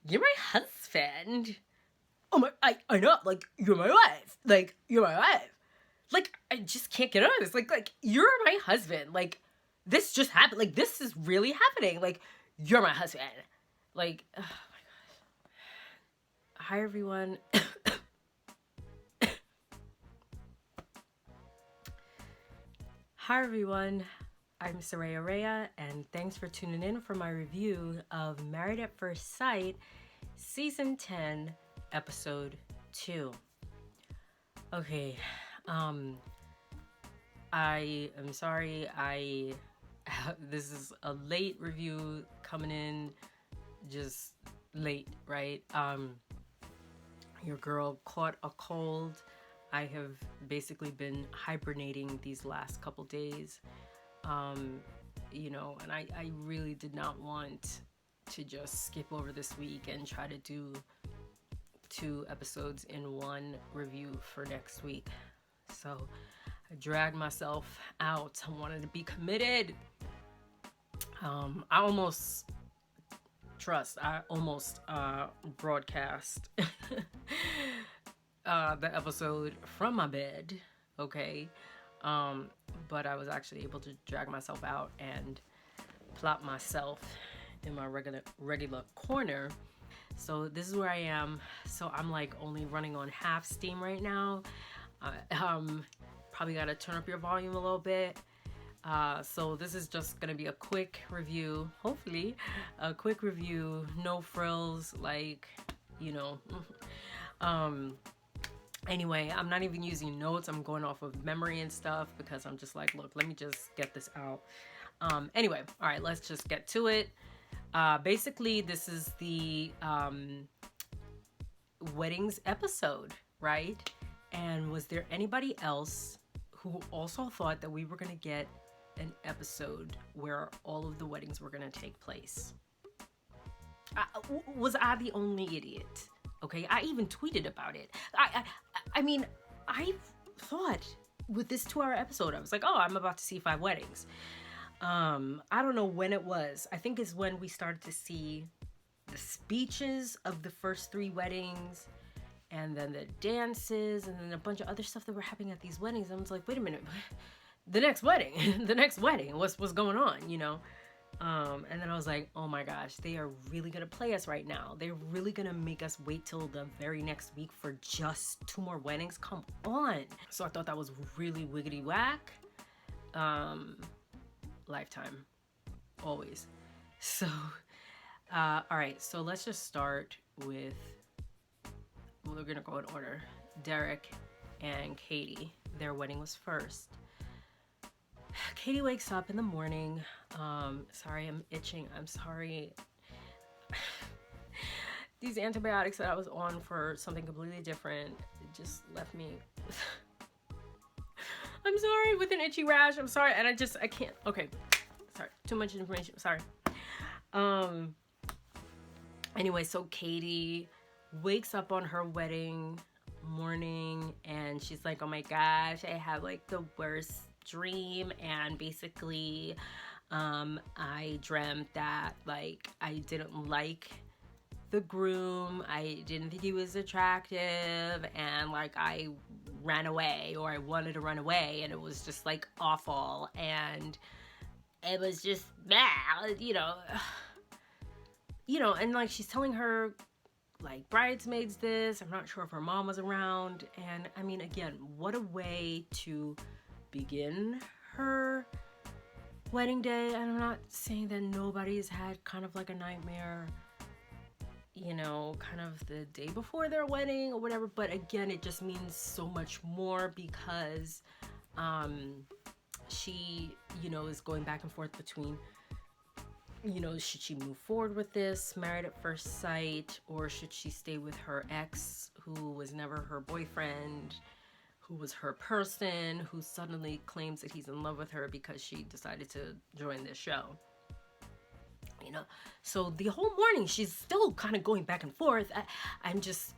you're my husband. Oh my, I know, like, you're my wife. Like, you're my wife. Like, I just can't get over this. Like, you're my husband. Like, this just happened. Like, this is really happening. Like, you're my husband. Like, oh my gosh. Hi, everyone. Hi, everyone. I'm Soraya Rhea, and thanks for tuning in for my review of Married at First Sight, Season 10, Episode 2. Okay, I am sorry, this is a late review coming in, just late, right? Your girl caught a cold. I have basically been hibernating these last couple days. And I really did not want to just skip over this week and try to do 2 episodes in one review for next week. So I dragged myself out. I wanted to be committed. I almost broadcast the episode from my bed, okay? But I was actually able to drag myself out and plop myself in my regular corner. So this is where I am. So I'm like only running on half steam right now. Probably gotta turn up your volume a little bit. So this is just gonna be a quick review, hopefully a quick review, no frills, like, anyway, I'm not even using notes. I'm going off of memory and stuff because I'm just like, look, let me just get this out. Anyway, all right, let's just get to it. Basically, this is the weddings episode, right? And was there anybody else who also thought that we were going to get an episode where all of the weddings were going to take place? Was I the only idiot? Okay, I even tweeted about it. I mean, I thought with this 2-hour episode, I was like, oh, I'm about to see 5 weddings. I don't know when it was. I think it's when we started to see the speeches of the first 3 weddings, and then the dances, and then a bunch of other stuff that were happening at these weddings. I was like, wait a minute, the next wedding, what's going on, And then I was like, oh my gosh, they are really gonna play us right now. They're really gonna make us wait till the very next week for just 2 more weddings. Come on. So I thought that was really wiggity whack. Lifetime, always. So, all right, so let's just start with, we're gonna go in order. Derek and Katie, their wedding was first. Katie wakes up in the morning. Sorry, I'm itching. I'm sorry. These antibiotics that I was on for something completely different just left me. I'm sorry, with an itchy rash. I'm sorry, and I can't. Okay, sorry. Too much information. Sorry. Anyway, so Katie wakes up on her wedding morning, and she's like, "Oh my gosh, I have like the worst dream, and basically I dreamt that like I didn't like the groom, I didn't think he was attractive, and like I ran away, or I wanted to run away, and it was just like awful, and it was just bad, and like she's telling her like bridesmaids this. I'm not sure if her mom was around, and I mean, again, what a way to begin her wedding day. And I'm not saying that nobody's had kind of like a nightmare, kind of the day before their wedding or whatever, but again, it just means so much more because she, is going back and forth between, should she move forward with this Married at First Sight, or should she stay with her ex, who was never her boyfriend, who was her person, who suddenly claims that he's in love with her because she decided to join this show. So the whole morning she's still kind of going back and forth. I'm just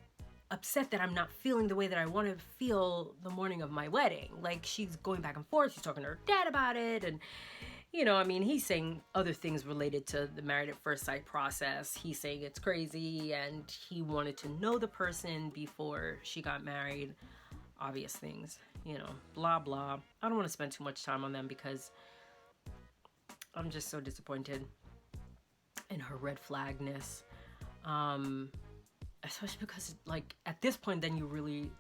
upset that I'm not feeling the way that I want to feel the morning of my wedding. Like, she's going back and forth. She's talking to her dad about it, and I mean, he's saying other things related to the married at first sight process. He's saying it's crazy and he wanted to know the person before she got married. Obvious things, blah, blah. I don't want to spend too much time on them because I'm just so disappointed in her red flagness. Especially because, like, at this point, then you really,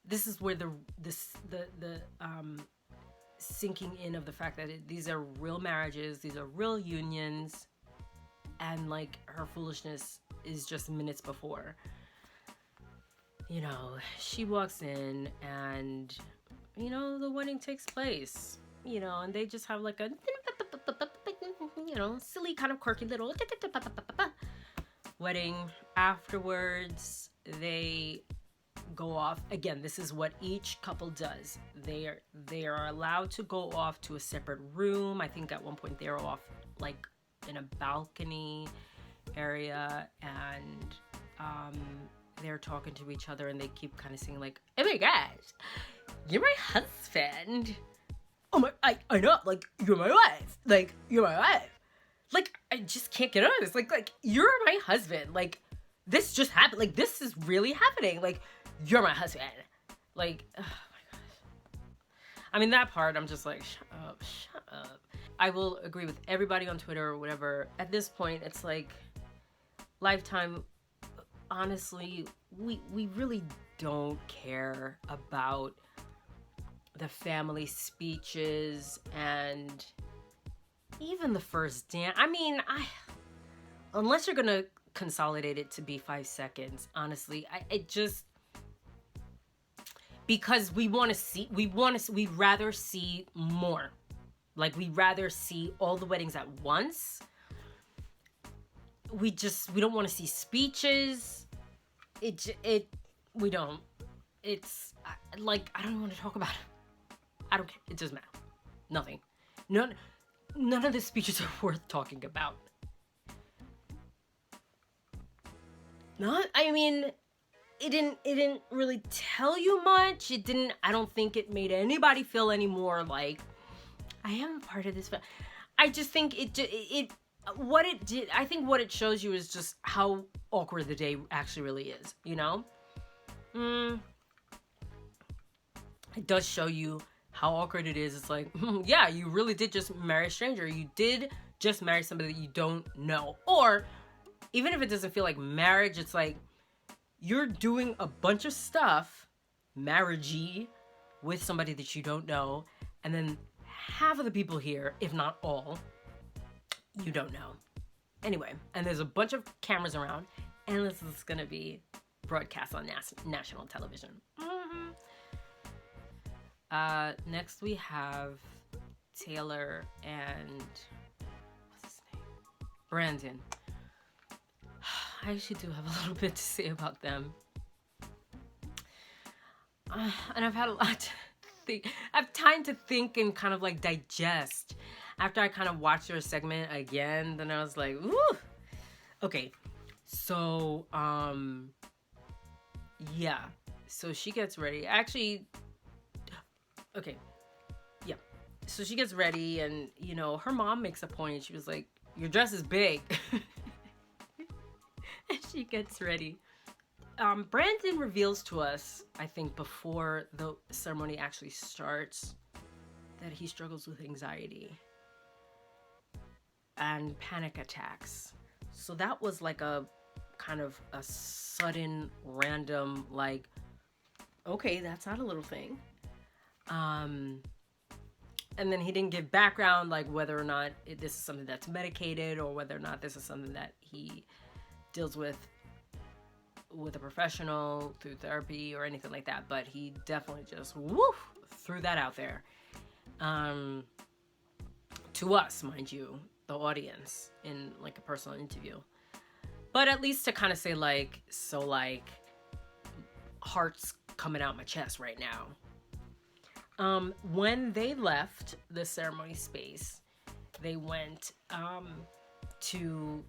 this is where the sinking in of the fact that these are real marriages, these are real unions, and like her foolishness is just minutes before. She walks in and the wedding takes place, and they just have like a silly kind of quirky little wedding. Afterwards, they go off. Again, this is what each couple does. They are allowed to go off to a separate room. I think at one point they're off like in a balcony area, and they're talking to each other, and they keep kind of saying like, "Oh my gosh, you're my husband. Oh my, I know, like you're my wife. Like you're my wife. Like I just can't get over this. Like you're my husband. Like this just happened. Like this is really happening. Like you're my husband." Like, oh my gosh. I mean, that part, I'm just like, shut up. I will agree with everybody on Twitter or whatever. At this point, it's like, Lifetime, honestly, we really don't care about the family speeches and even the first dance. I mean, unless you're gonna consolidate it to be 5 seconds, honestly, because we'd rather see more. Like, we'd rather see all the weddings at once. We don't want to see speeches. We don't. It's like, I don't want to talk about it. I don't care. It doesn't matter. Nothing. None of the speeches are worth talking about. I mean, it didn't really tell you much. I don't think it made anybody feel any more like, I am a part of this. I just think what it did, I think what it shows you is just how awkward the day actually really is, It does show you how awkward it is. It's like, yeah, you really did just marry a stranger. You did just marry somebody that you don't know. Or even if it doesn't feel like marriage, it's like you're doing a bunch of stuff, marriagey, with somebody that you don't know, and then half of the people here, if not all, you don't know. Anyway, and there's a bunch of cameras around, and this is gonna be broadcast on national television. Next we have Taylor and what's his name? Brandon. I actually do have a little bit to say about them. And I've had a lot to think. I have time to think and kind of like digest. After I kind of watched her segment again, then I was like, ooh. Okay. So, yeah. So she gets ready. Actually, okay. Yeah. So she gets ready, and, her mom makes a point. She was like, your dress is big. And she gets ready. Brandon reveals to us, I think before the ceremony actually starts, that he struggles with anxiety and panic attacks. So that was like a kind of a sudden, random, like, okay, that's not a little thing. And then he didn't give background, like whether or not this is something that's medicated or whether or not this is something that he deals with a professional through therapy or anything like that. But he definitely just threw that out there. To us, mind you, the audience, in like a personal interview. But at least to kind of say like, so like, heart's coming out my chest right now. When they left the ceremony space, they went to,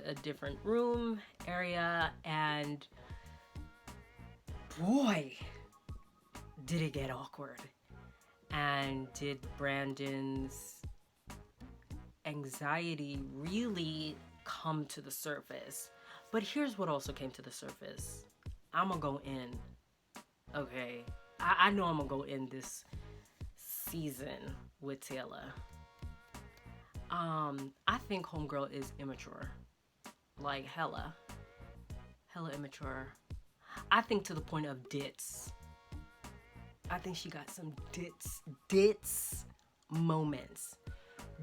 a different room area, and boy, did it get awkward. And did Brandon's anxiety really come to the surface. But here's what also came to the surface. I'm gonna go in. Okay. I know I'm gonna go in this season with Taylor. I think homegirl is immature. Like hella immature. I think to the point of ditz. I think she got some ditz moments.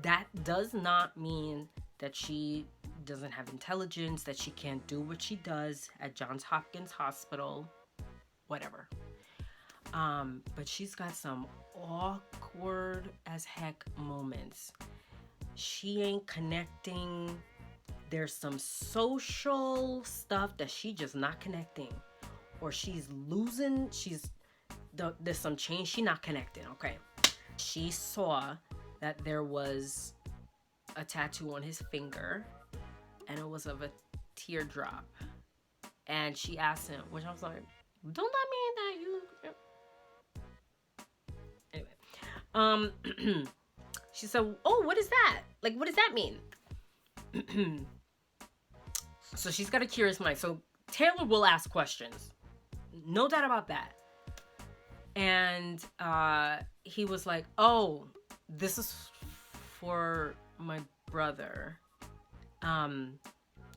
That does not mean that she doesn't have intelligence, that she can't do what she does at Johns Hopkins Hospital, whatever. But she's got some awkward as heck moments. She ain't connecting. There's some social stuff that she just not connecting. Or she's losing, there's some change, she not connecting, okay? She saw that there was a tattoo on his finger, and it was of a teardrop. And she asked him, which I was like, don't that mean that you... Anyway. She said, oh, what is that? Like, what does that mean? So she's got a curious mind. So Taylor will ask questions. No doubt about that. And he was like, oh, this is for my brother.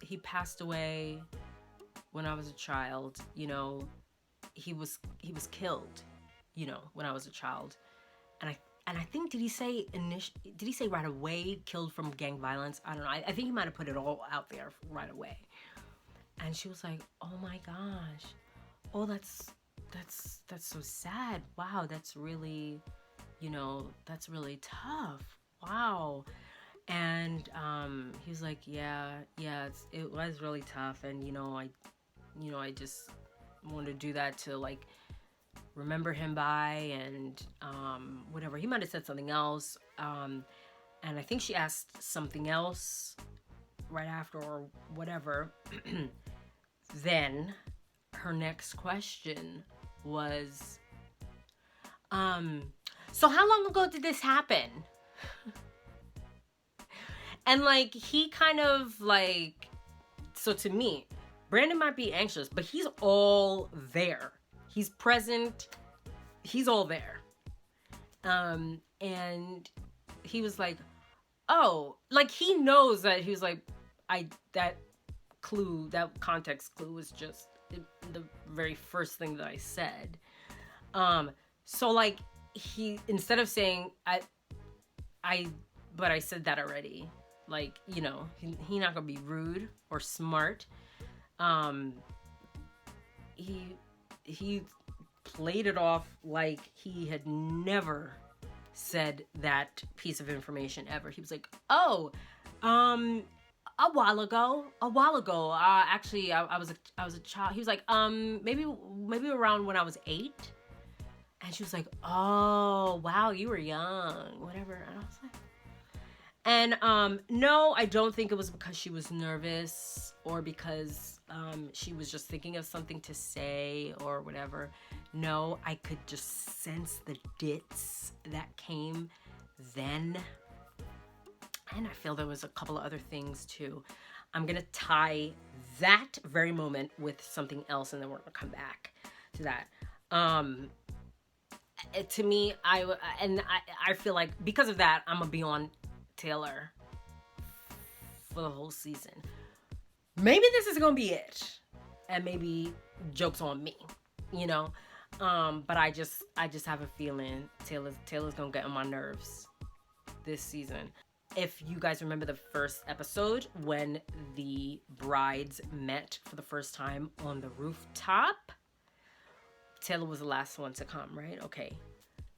He passed away when I was a child. You know, he was killed, you know, when I was a child. And I think, did he say right away, killed from gang violence? I don't know. I think he might have put it all out there right away. And she was like, oh my gosh. Oh, that's so sad. Wow, that's really, you know, that's really tough. Wow. And he was like, yeah, it was really tough. And I just wanted to do that to like remember him by, and whatever. He might have said something else. And I think she asked something else right after or whatever. Then her next question was, so how long ago did this happen? And like, he kind of like, so to me, Brandon might be anxious, but he's all there. He's present. He's all there. And he was like, oh, like he knows that he was like, that context clue was just the very first thing that I said. So like he, instead of saying, but I said that already. Like, you know, he not gonna be rude or smart. He played it off like he had never said that piece of information ever. He was like, oh, a while ago, actually, I was a child. He was like, maybe around when I was 8. And she was like, oh, wow, you were young, whatever. And I was like, and no, I don't think it was because she was nervous or because she was just thinking of something to say or whatever. No, I could just sense the dits that came then. And I feel there was a couple of other things too. I'm going to tie that very moment with something else, and then we're going to come back to that. To me, I feel like because of that, I'm going to be on Taylor for the whole season. Maybe this is going to be it. And maybe joke's on me, you know? But I just have a feeling Taylor's going to get on my nerves this season. If you guys remember the first episode when the brides met for the first time on the rooftop, Taylor was the last one to come, right? Okay.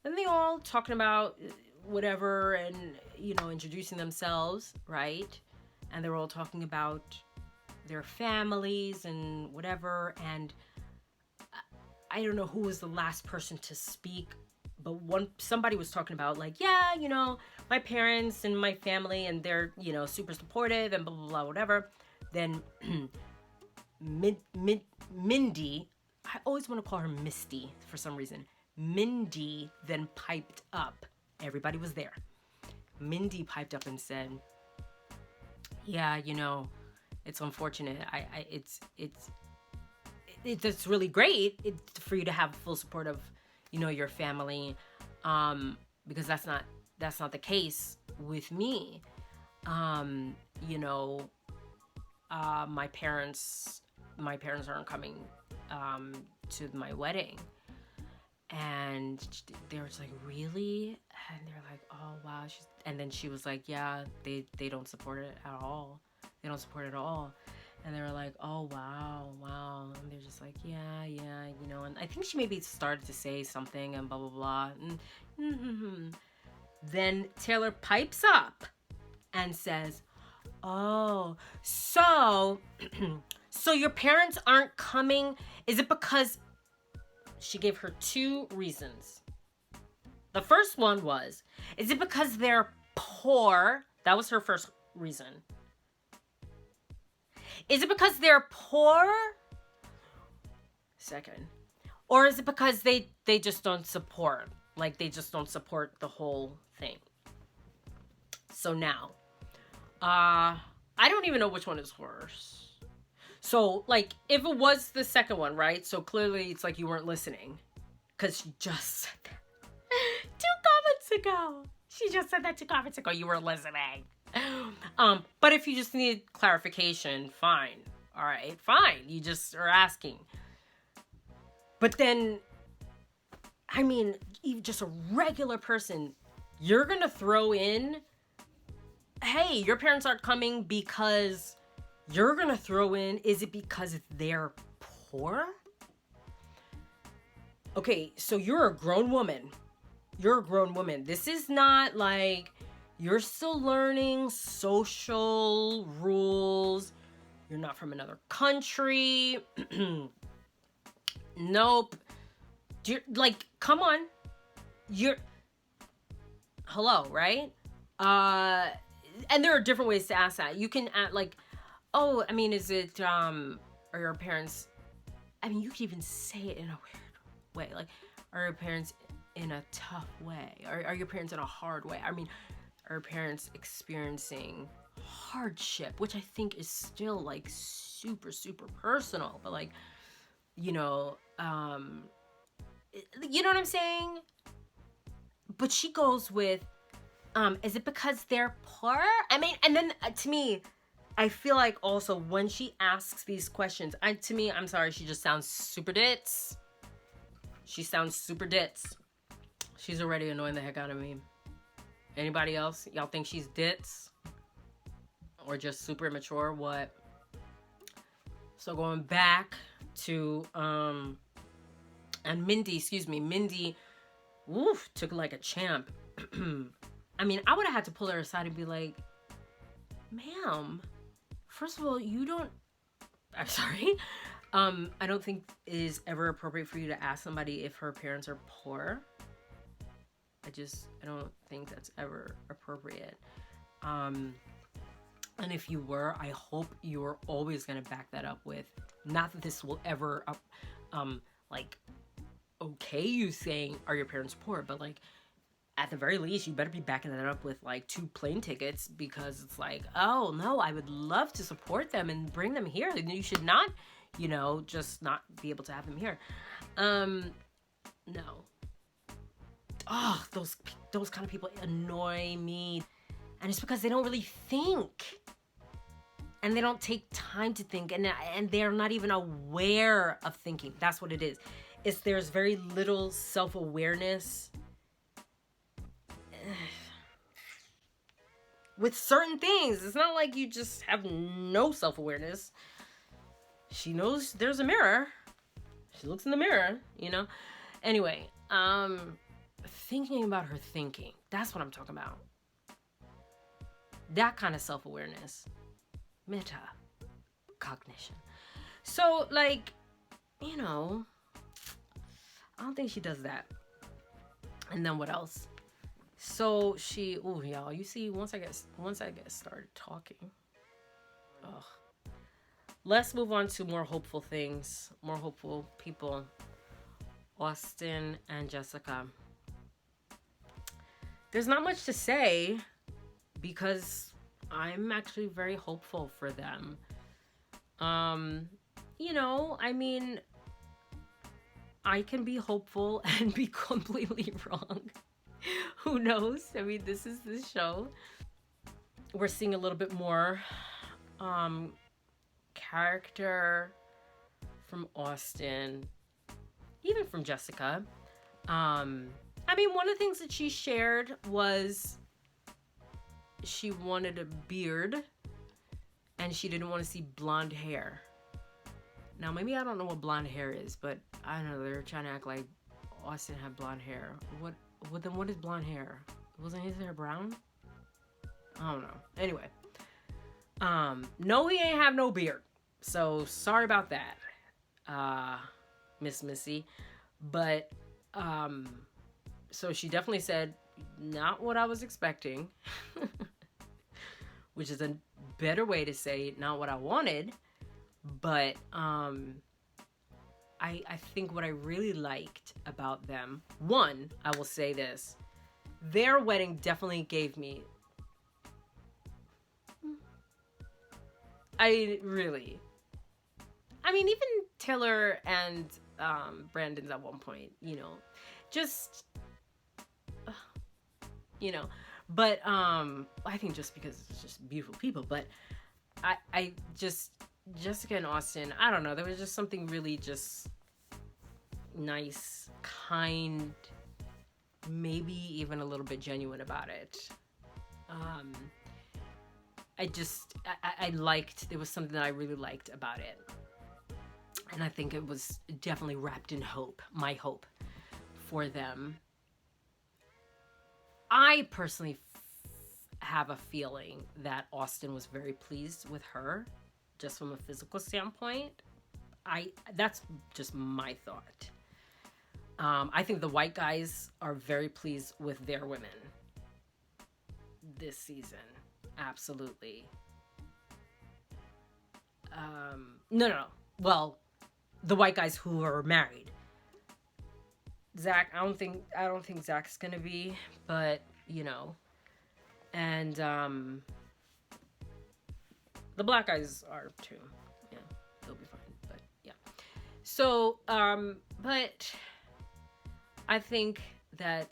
And they all talking about whatever and, you know, introducing themselves, right? And they were all talking about their families and whatever. And I don't know who was the last person to speak, but somebody was talking about like, yeah, you know, my parents and my family, and they're, you know, super supportive and blah, blah, blah, whatever. Then Mindy, I always want to call her Misty for some reason. Mindy then piped up. Everybody was there. Mindy piped up and said, Yeah, it's unfortunate. It's really great for you to have full support of, your family, because that's not the case with me. Um, you know, my parents aren't coming to my wedding, and they were just like, really? And they're like, oh wow. And then she was like, yeah, they don't support it at all. They don't support it at all. And they were like, oh wow, wow. And they're just like, yeah, yeah, and I think she maybe started to say something and blah blah blah. And then Taylor pipes up and says, oh, so so your parents aren't coming. Is it because she gave her two reasons? The first one was, is it because they're poor? That was her first reason. Is it because they're poor? Second. Or is it because they just don't support? Like, they just don't support the whole thing. So now, I don't even know which one is worse. So, like, if it was the second one, right? So clearly it's like you weren't listening. Because she just said that 2 comments ago. She just said that 2 comments ago. You were listening. But if you just need clarification, fine. All right, fine. You just are asking. But then, I mean, even just a regular person, you're going to throw in, hey, your parents aren't coming because you're going to throw in, is it because they're poor? Okay, so you're a grown woman. You're a grown woman. This is not like you're still learning social rules. You're not from another country. Nope. Like, come on. Hello, right? And there are different ways to ask that. You can ask, like, oh, I mean, is it, are your parents, I mean, you can even say it in a weird way. Like, are your parents in a tough way? Are your parents in a hard way? I mean, are parents experiencing hardship, which I think is still, like, super, super personal. But, like, you know what I'm saying? But she goes with, is it because they're poor? I mean, and then to me, I feel like also when she asks these questions, I'm sorry, she just sounds super ditz. She sounds super ditz. She's already annoying the heck out of me. Anybody else? Y'all think she's ditz? Or just super immature? What? So going back to, and Mindy, woof, took like a champ. I mean, I would have had to pull her aside and be like, ma'am, first of all, I'm sorry. I don't think it is ever appropriate for you to ask somebody if her parents are poor. I don't think that's ever appropriate. And if you were, I hope you're always going to back that up with, not that this will ever, like, okay you saying, are your parents poor? But, like, at the very least, you better be backing that up with, like, 2 plane tickets, because it's like, oh, no, I would love to support them and bring them here. You should not, just not be able to have them here. No. Oh, those kind of people annoy me. And it's because they don't really think. And they don't take time to think. And they're not even aware of thinking. That's what it is. There's very little self-awareness with certain things. It's not like you just have no self-awareness. She knows there's a mirror. She looks in the mirror, Anyway, thinking about her thinking. That's what I'm talking about. That kind of self-awareness. Metacognition. So, like, I don't think she does that. And then what else? So y'all, you see, once I get started talking, let's move on to more hopeful things, more hopeful people. Austin and Jessica. There's not much to say because I'm actually very hopeful for them. You know, I mean, I can be hopeful and be completely wrong. Who knows? I mean, this is the show. We're seeing a little bit more character from Austin, even from Jessica. I mean, one of the things that she shared was she wanted a beard and she didn't want to see blonde hair. Now, maybe I don't know what blonde hair is, but I don't know. They're trying to act like Austin had blonde hair. Then what is blonde hair? Wasn't his hair brown? I don't know. Anyway. No, he ain't have no beard. So, sorry about that, Miss Missy. But, so she definitely said, not what I was expecting. Which is a better way to say not what I wanted. But I think what I really liked about them, one, I will say this, their wedding definitely gave me, I mean, even Taylor and Brandon's at one point, you know, just, you know, but I think just because it's just beautiful people, but I just, Jessica and Austin, I don't know, there was just something really just nice, kind, maybe even a little bit genuine about it. I liked, there was something that I really liked about it. And I think it was definitely wrapped in hope, my hope for them. I personally have a feeling that Austin was very pleased with her, just from a physical standpoint. That's just my thought. I think the white guys are very pleased with their women this season. Absolutely. No. Well, the white guys who are married. Zach, I don't think Zach's gonna be, but you know, and the black guys are too. Yeah, they'll be fine. But yeah. So, but I think they're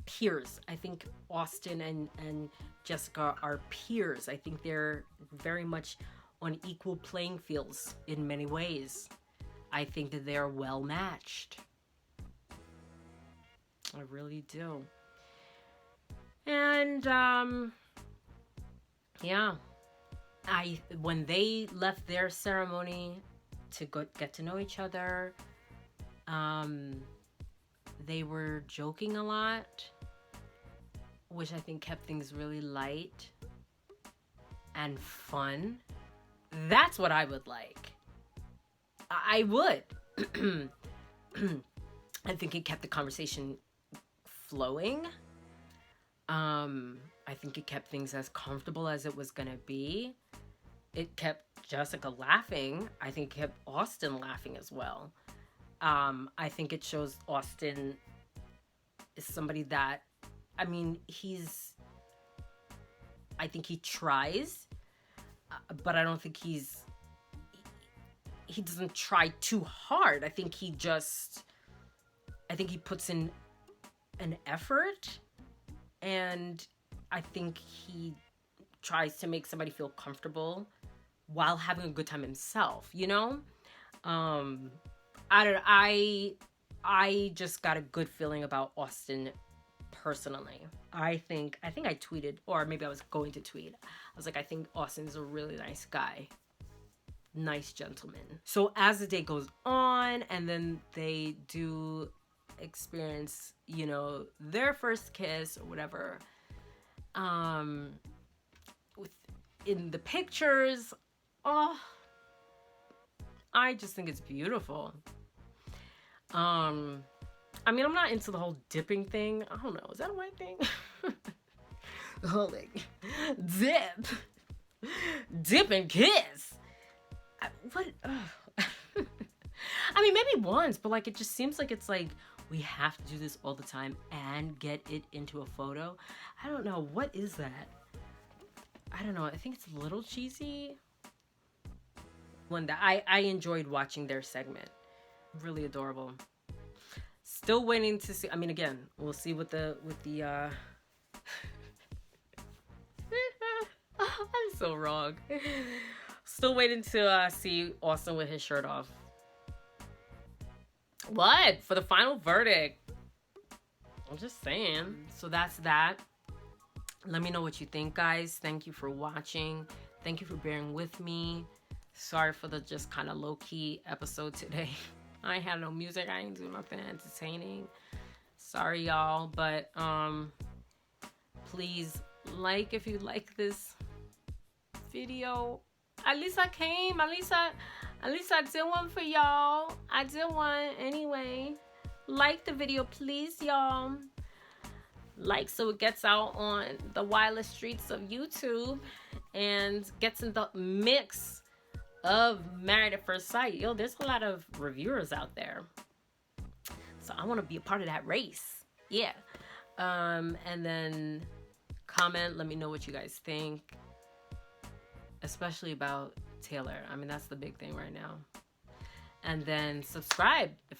peers. I think Austin and Jessica are peers. I think they're very much on equal playing fields in many ways. I think that they're well matched. I really do. And yeah, when they left their ceremony to get to know each other, they were joking a lot, which I think kept things really light and fun. That's what I would like. I would. I think it kept the conversation flowing. I think it kept things as comfortable as it was gonna be. It kept Jessica laughing. I think it kept Austin laughing as well. I think it shows Austin is somebody that, I mean, I think he tries, but I don't think he doesn't try too hard. I think he puts in an effort, and I think he tries to make somebody feel comfortable while having a good time himself, you know? I just got a good feeling about Austin personally. I think I tweeted, or maybe I was going to tweet. I was like, I think Austin's a really nice guy. Nice gentleman. So as the day goes on, and then they do experience, you know, their first kiss or whatever, in the pictures, oh, I just think it's beautiful. I mean, I'm not into the whole dipping thing. I don't know. Is that a white thing? The whole like dip and kiss. What? I mean, maybe once, but like it just seems like it's like We have to do this all the time and get it into a photo. I don't know. What is that? I don't know. I think it's a little cheesy. One that I enjoyed watching their segment. Really adorable. Still waiting to see. I mean, again, we'll see with the I'm so wrong. Still waiting to see Austin with his shirt off. What? For the final verdict. I'm just saying. So that's that. Let me know what you think, guys. Thank you for watching. Thank you for bearing with me. Sorry for the just kind of low-key episode today. I had no music. I didn't do nothing entertaining. Sorry, y'all. But please like if you like this video. At least I came. At least I did one for y'all. I did one anyway. Like the video, please, y'all. Like so it gets out on the wireless streets of YouTube and gets in the mix of Married at First Sight. Yo, there's a lot of reviewers out there. So I want to be a part of that race. Yeah. And then comment. Let me know what you guys think. Especially about Taylor. I mean, that's the big thing right now. And then subscribe. If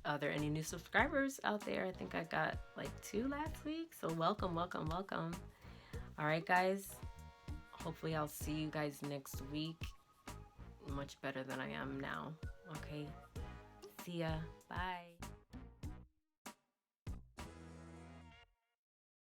are there any new subscribers out there? I think I got like 2 last week. So welcome, welcome, welcome. All right, guys. Hopefully I'll see you guys next week. Much better than I am now. Okay. See ya. Bye.